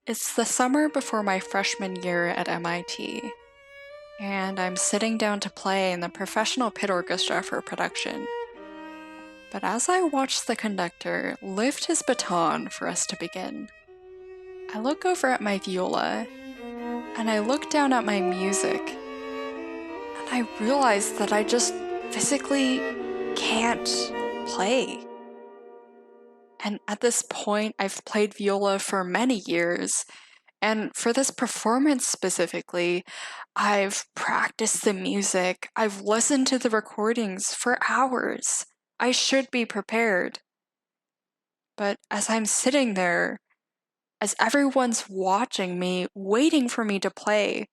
It's the summer before my freshman year at MIT, and I'm sitting down to play in the professional pit orchestra for production. But as I watch the conductor lift his baton for us to begin, I look over at my viola, and I look down at my music, and I realize that I just physically can't play. And at this point, I've played viola for many years, and for this performance specifically, I've practiced the music, I've listened to the recordings for hours. I should be prepared. But as I'm sitting there, as everyone's watching me, waiting for me to play,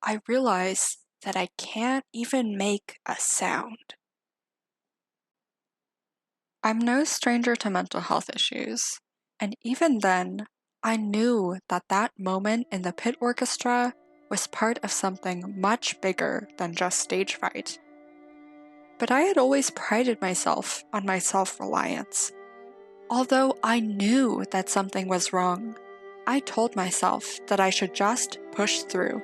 I realize that I can't even make a sound. I'm no stranger to mental health issues, and even then, I knew that that moment in the pit orchestra was part of something much bigger than just stage fright. But I had always prided myself on my self-reliance. Although I knew that something was wrong, I told myself that I should just push through.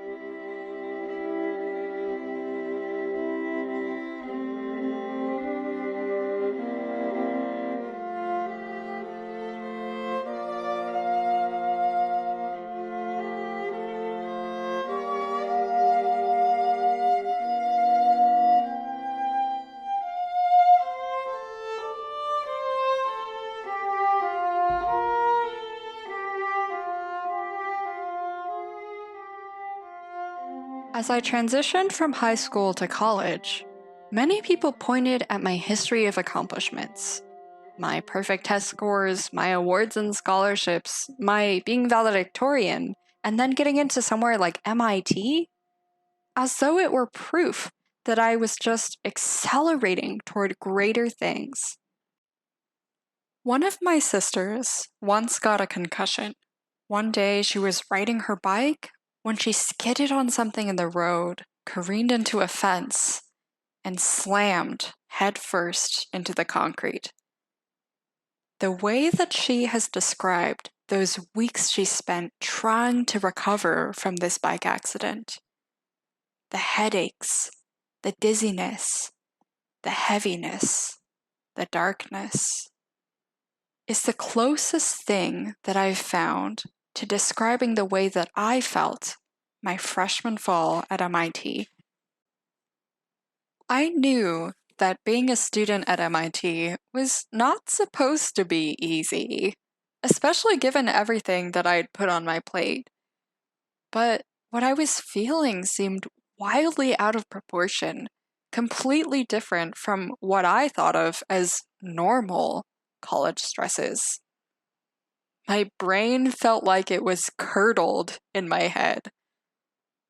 As I transitioned from high school to college, many people pointed at my history of accomplishments. My perfect test scores, my awards and scholarships, my being valedictorian, and then getting into somewhere like MIT, as though it were proof that I was just accelerating toward greater things. One of my sisters once got a concussion. One day she was riding her bike when she skidded on something in the road, careened into a fence, and slammed headfirst into the concrete. The way that she has described those weeks she spent trying to recover from this bike accident, the headaches, the dizziness, the heaviness, the darkness, is the closest thing that I've found to describing the way that I felt my freshman fall at MIT. I knew that being a student at MIT was not supposed to be easy, especially given everything that I'd put on my plate. But what I was feeling seemed wildly out of proportion, completely different from what I thought of as normal college stresses. My brain felt like it was curdled in my head.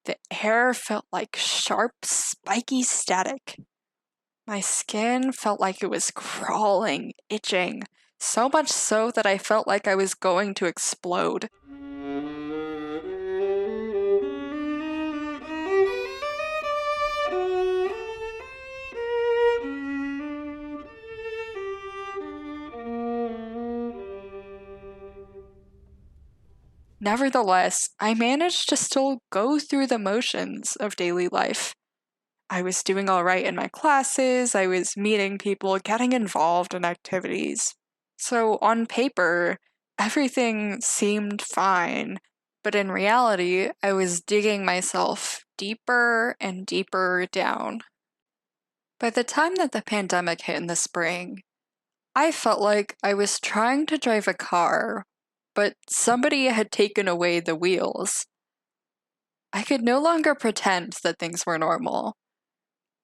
The air felt like sharp, spiky static. My skin felt like it was crawling, itching, so much so that I felt like I was going to explode. Nevertheless, I managed to still go through the motions of daily life. I was doing all right in my classes, I was meeting people, getting involved in activities. So, on paper, everything seemed fine, but in reality, I was digging myself deeper and deeper down. By the time that the pandemic hit in the spring, I felt like I was trying to drive a car, but somebody had taken away the wheels. I could no longer pretend that things were normal.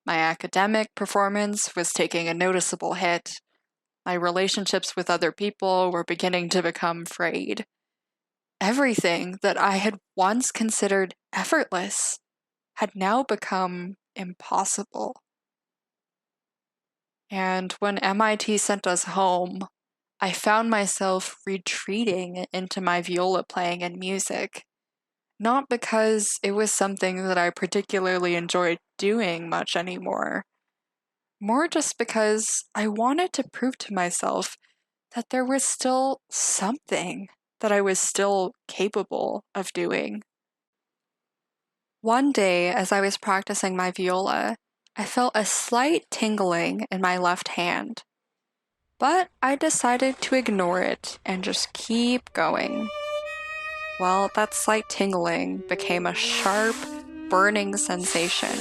My academic performance was taking a noticeable hit. My relationships with other people were beginning to become frayed. Everything that I had once considered effortless had now become impossible. And when MIT sent us home, I found myself retreating into my viola playing and music. Not because it was something that I particularly enjoyed doing much anymore, more just because I wanted to prove to myself that there was still something that I was still capable of doing. One day, as I was practicing my viola, I felt a slight tingling in my left hand. But I decided to ignore it and just keep going. Well, that slight tingling became a sharp, burning sensation,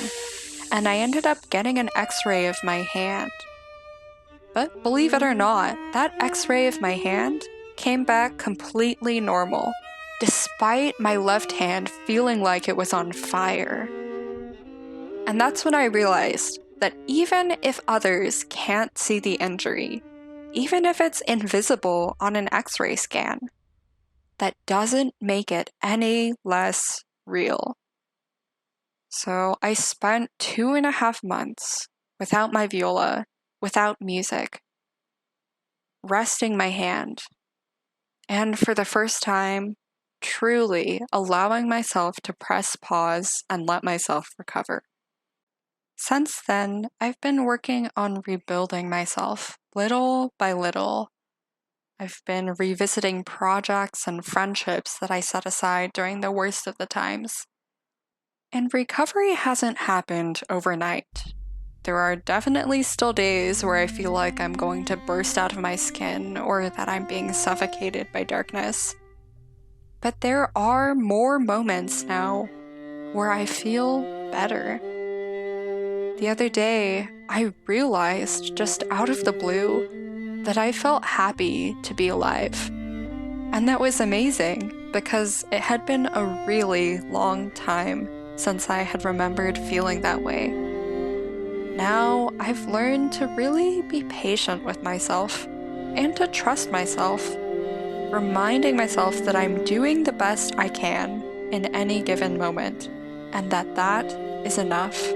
and I ended up getting an x-ray of my hand. But believe it or not, that x-ray of my hand came back completely normal, despite my left hand feeling like it was on fire. And that's when I realized that even if others can't see the injury, even if it's invisible on an x-ray scan, that doesn't make it any less real. So I spent 2.5 months without my viola, without music, resting my hand, and for the first time, truly allowing myself to press pause and let myself recover. Since then, I've been working on rebuilding myself little by little. I've been revisiting projects and friendships that I set aside during the worst of the times. And recovery hasn't happened overnight. There are definitely still days where I feel like I'm going to burst out of my skin or that I'm being suffocated by darkness. But there are more moments now where I feel better. The other day, I realized just out of the blue that I felt happy to be alive. And that was amazing because it had been a really long time since I had remembered feeling that way. Now I've learned to really be patient with myself and to trust myself, reminding myself that I'm doing the best I can in any given moment and that is enough.